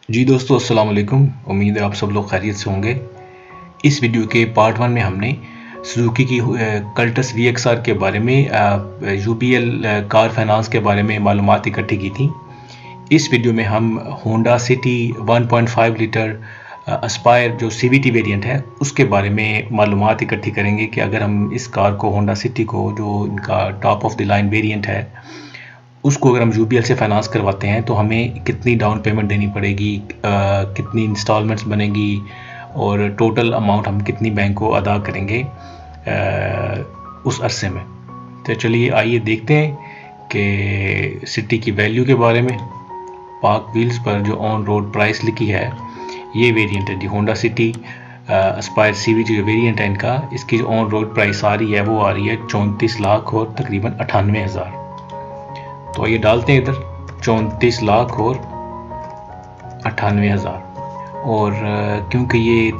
जी दोस्तों, अस्सलाम वालेकुम। उम्मीद है आप सब लोग खैरियत से होंगे। इस वीडियो के पार्ट 1 में हमने सुजुकी की कल्टस वीएक्सआर के बारे में यूबीएल कार फाइनेंस के बारे में मालूमात इकट्ठी की थी। इस वीडियो में हम होंडा सिटी 1.5 लीटर एस्पायर जो सीवीटी वेरिएंट है उसके बारे में मालूमात इकट्ठी करेंगे कि अगर हम इस कार को होंडा सिटी को जो इनका top of the line variant है उसको अगर हम यूबीएल से फाइनेंस करवाते हैं तो हमें कितनी डाउन पेमेंट देनी पड़ेगी, कितनी इंस्टॉलमेंट्स बनेगी और टोटल अमाउंट हम कितनी बैंक को अदा करेंगे उस अरसे में। तो चलिए आइए देखते हैं कि सिटी की वैल्यू के बारे में। पार्क व्हील्स पर जो ऑन रोड प्राइस लिखी है ये वेरिएंट है जी होंडा सिटी एस्पायर सीवी जो वेरिएंट है इनका, इसकी जो ऑन रोड प्राइस आ रही है वो आ रही है 34 लाख और तकरीबन 98,000। तो ये डालते हैं इधर 34 लाख और 98,000। और क्योंकि ये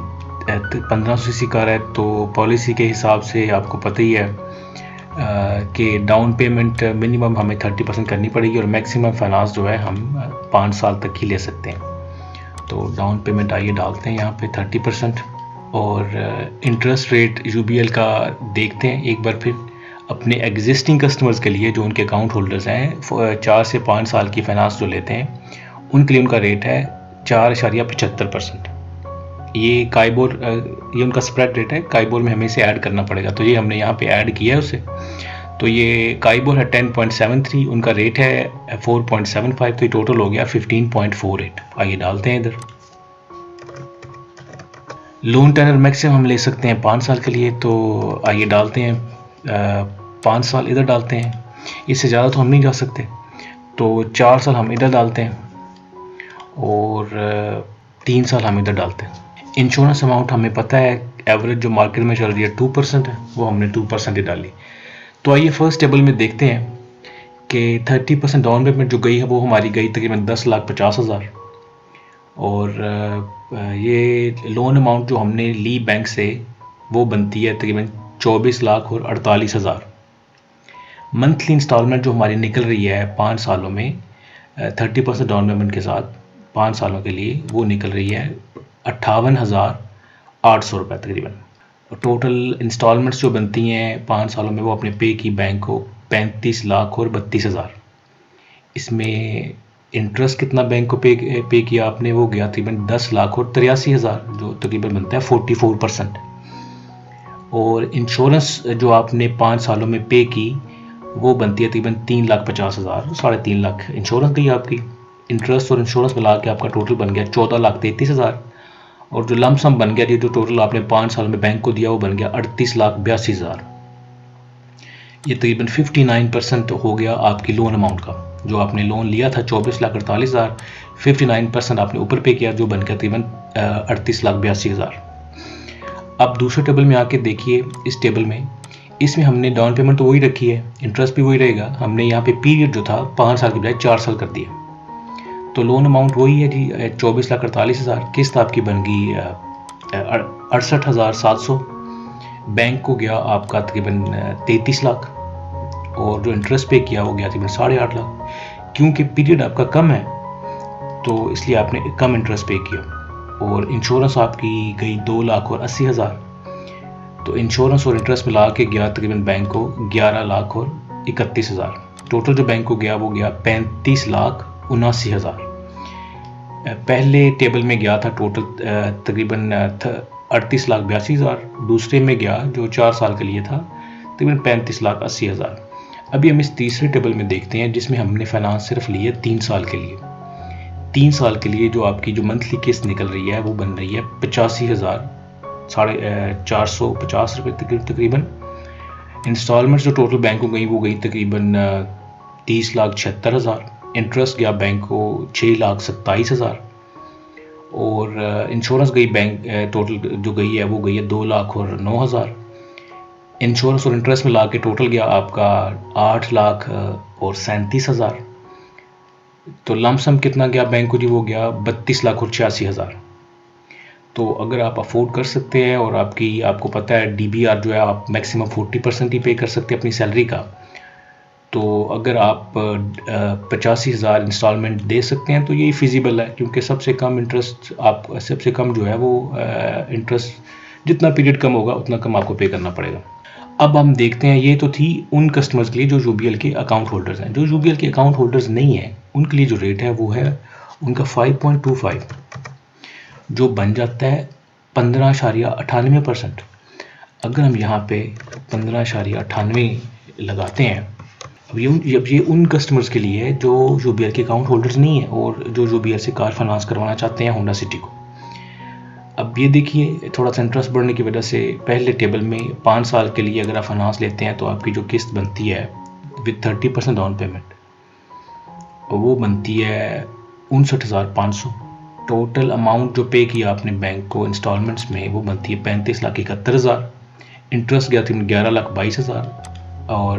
1500 सीसी कार है तो पॉलिसी के हिसाब से आपको पता ही है कि डाउन पेमेंट मिनिमम हमें 30% करनी पड़ेगी और मैक्सिमम फाइनेंस जो है हम 5 साल तक ही ले सकते हैं। तो डाउन पेमेंट आइए डालते हैं यहाँ पे 30%। और इंटरेस्ट रेट यूबीएल का देखते हैं एक बार फिर अपने एग्जिस्टिंग कस्टमर्स के लिए जो उनके अकाउंट होल्डर्स हैं 4 से 5 साल की फाइनेंस जो लेते हैं उनके लिए उनका रेट है 4.75%। ये काइबोर ये उनका स्प्रेड रेट है, काइबोर में हमें इसे ऐड करना पड़ेगा तो ये हमने यहाँ पे ऐड किया है उसे। तो ये काइबोर है 10.73, उनका रेट है 4.75, तो ये टोटल हो गया 15.48। आइए डालते हैं इधर। लोन टेनर मैक्सिमम हम ले सकते हैं 5 साल के लिए, तो आइए डालते हैं 5 साल इधर डालते हैं। इससे ज़्यादा तो हम नहीं जा सकते, तो 4 साल हम इधर डालते हैं और 3 साल हम इधर डालते हैं। इंश्योरेंस अमाउंट हमें पता है एवरेज जो मार्केट में चल रही है 2% है, वो हमने 2% ही डाली। तो आइए फर्स्ट टेबल में देखते हैं कि 30% डाउन पेमेंट जो गई है वो हमारी गई तकरीबन 10,50,000। और ये लोन अमाउंट जो हमने ली बैंक से वो बनती है तकरीबन 24 लाख और 48,000। मंथली इंस्टॉलमेंट जो हमारी निकल रही है 5 सालों में 30% डाउन पेमेंट के साथ 5 सालों के लिए वो निकल रही है 58,800 रुपये तकरीबन। और टोटल इंस्टॉलमेंट्स जो बनती हैं 5 सालों में वो अपने पे की बैंक को 35 लाख और 32,000। इसमें इंटरेस्ट कितना बैंक को पे किया आपने, वो गया तकरीबन 10 लाख और 83,000 जो तकरीबन बनता है 44%। और इंश्योरेंस जो आपने 5 सालों में पे की वो बनती है तकरीबन 3,50,000, 3.5 लाख इंश्योरेंस गई आपकी। इंटरेस्ट और इंश्योरेंस मिला के आपका टोटल बन गया 14,33,000। और जो लम सम बन गया ये जो टोटल आपने 5 साल में बैंक को दिया वो बन गया 38,82,000। ये तकरीबन 59% हो गया आपकी लोन अमाउंट का। जो आपने लोन लिया था 24,48,000, 59% आपने ऊपर पे किया जो बन गया तकरीबन 38,82,000। अब दूसरे टेबल में आके देखिए, इस टेबल में इसमें हमने डाउन पेमेंट तो वही रखी है, इंटरेस्ट भी वही रहेगा। हमने यहाँ पे पीरियड जो था 5 साल के बजाय 4 साल कर दिया। तो लोन अमाउंट वही है जी 24,48,000। किस्त आपकी बन गई 68,700। बैंक को गया आपका तकरीबन 33 लाख और जो इंटरेस्ट पे किया वो गया तकरीबन 8.5 लाख। क्योंकि पीरियड आपका कम है तो इसलिए आपने कम इंटरेस्ट पे किया। और इंश्योरेंस आपकी गई 2,80,000। तो इंश्योरेंस और इंटरेस्ट मिला के गया तकरीबन बैंक को 11,31,000। टोटल जो बैंक को गया वो गया 35,79,000। पहले टेबल में गया था टोटल तकरीबन 38,82,000। दूसरे में गया जो 4 साल के लिए था तकरीबन 35,80,000। अभी हम इस तीसरे टेबल में देखते हैं जिसमें हमने फाइनेंस सिर्फ ली है 3 साल के लिए। 3 साल के लिए जो आपकी जो मंथली किस्त निकल रही है वो बन रही है 85,450 रुपये तकरीबन। इंस्टॉलमेंट्स जो टोटल बैंक को गई वो गई तकरीबन 30,76,000। इंटरेस्ट गया बैंक को 6,27,000। और इंश्योरेंस गई बैंक टोटल जो गई है वो गई है 2,09,000। इंश्योरेंस और इंटरेस्ट मिला के टोटल गया आपका 8,37,000। तो लमसम कितना गया बैंक को जी, वो गया 32,86,000। तो अगर आप अफोर्ड कर सकते हैं और आपको पता है डीबीआर जो है आप मैक्सिमम 40% ही पे कर सकते हैं अपनी सैलरी का, तो अगर आप 85,000 इंस्टॉलमेंट दे सकते हैं तो ये फिजिबल है, क्योंकि सबसे कम इंटरेस्ट आप सबसे कम जो है वो इंटरेस्ट जितना पीरियड कम होगा उतना कम आपको पे करना पड़ेगा। अब हम देखते हैं, ये तो थी उन कस्टमर्स के लिए जो यूबीएल के अकाउंट होल्डर्स हैं। जो यूबीएल के अकाउंट होल्डर्स नहीं हैं उनके लिए जो रेट है वो है उनका 5.25, जो बन जाता है 15.98%। अगर हम यहाँ पे 15.98 लगाते हैं, अब ये उन कस्टमर्स के लिए है जो यूबीएल के अकाउंट होल्डर्स नहीं है और जो यूबीएल से कार फाइनेंस करवाना चाहते हैं होंडा सिटी को। अब ये देखिए, थोड़ा सा इंटरेस्ट बढ़ने की वजह से पहले टेबल में 5 साल के लिए अगर आप फाइनेंस लेते हैं तो आपकी जो किस्त बनती है विद 30% डाउन पेमेंट, वो बनती है 59,500। टोटल अमाउंट जो पे किया आपने बैंक को इंस्टॉलमेंट्स में वो बनती है 35,71,000। इंटरेस्ट गया तकरीबन 11,22,000 और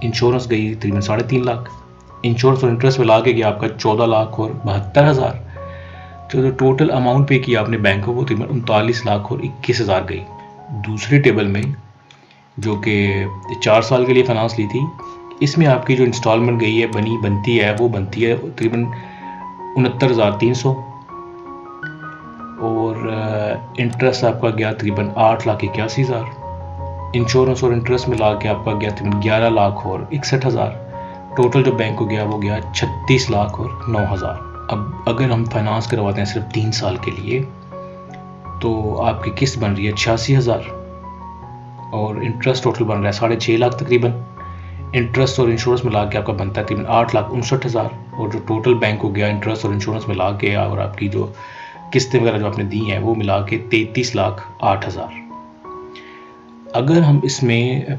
इंश्योरेंस गई तकरीबन 3.5 लाख। इंश्योरेंस और इंटरेस्ट मिला के गया आपका 14,72,000। तो जो टोटल अमाउंट पे किया आपने बैंक को वो तकरीबन 39,21,000 गई। दूसरी टेबल में जो कि 4 साल के लिए फाइनेंस ली थी, इसमें आपकी जो इंस्टॉलमेंट गई है बनती है तकरीबन 69,300 और इंटरेस्ट आपका गया तकरीबन 8,81,000। इंश्योरेंस और इंटरेस्ट मिला के आपका गया तकरीबन 11,61,000। टोटल जो बैंक को गया वो गया 36,09,000। अब अगर हम फाइनेंस करवाते हैं सिर्फ 3 साल के लिए तो आपकी किस्त बन रही है 86,000 और इंटरेस्ट टोटल बन रहा है 6.5 लाख तकरीबन। इंटरेस्ट और इंश्योरेंस मिला के आपका बनता है तकरीबन 8,59,000 और जो टोटल बैंक को गया इंटरेस्ट और इंश्योरेंस मिला के और आपकी जो किस्तें वगैरह जो आपने दी हैं वो मिला के 33,08,000। अगर हम इसमें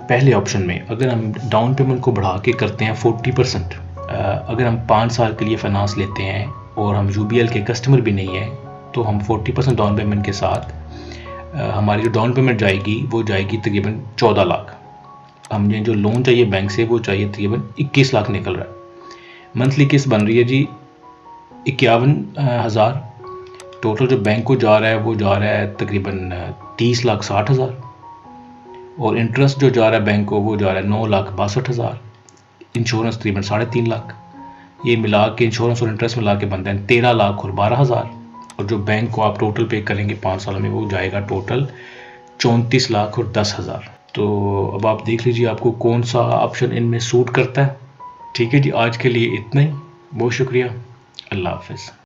पहले ऑप्शन में अगर हम डाउन पेमेंट को बढ़ा के करते हैं 40%, अगर हम 5 साल के लिए फाइनेंस लेते हैं और हम यूबीएल के कस्टमर भी नहीं है तो हम 40% डाउन पेमेंट के साथ हमारी जो डाउन पेमेंट जाएगी वो जाएगी तकरीबन 14 लाख। हमें जो लोन चाहिए बैंक से वो चाहिए तकरीबन 21 लाख निकल रहा है। मंथली किस्त बन रही है जी 51,000। टोटल जो बैंक को जा रहा है वो जा रहा है तकरीबन 30,60,000 और इंटरेस्ट जो जा रहा है बैंक को वो जा रहा है 9,62,000। इंश्योरेंस तकरीबन 3.5 लाख। ये मिला के इंश्योरेंस और इंटरेस्ट मिला के बनते हैं 13 लाख और 12,000 और जो बैंक को आप टोटल पे करेंगे 5 सालों में वो जाएगा टोटल 34 लाख और 10,000। तो अब आप देख लीजिए आपको कौन सा ऑप्शन इनमें सूट करता है। ठीक है जी, आज के लिए इतना ही। बहुत शुक्रिया। अल्लाह हाफ़िज़।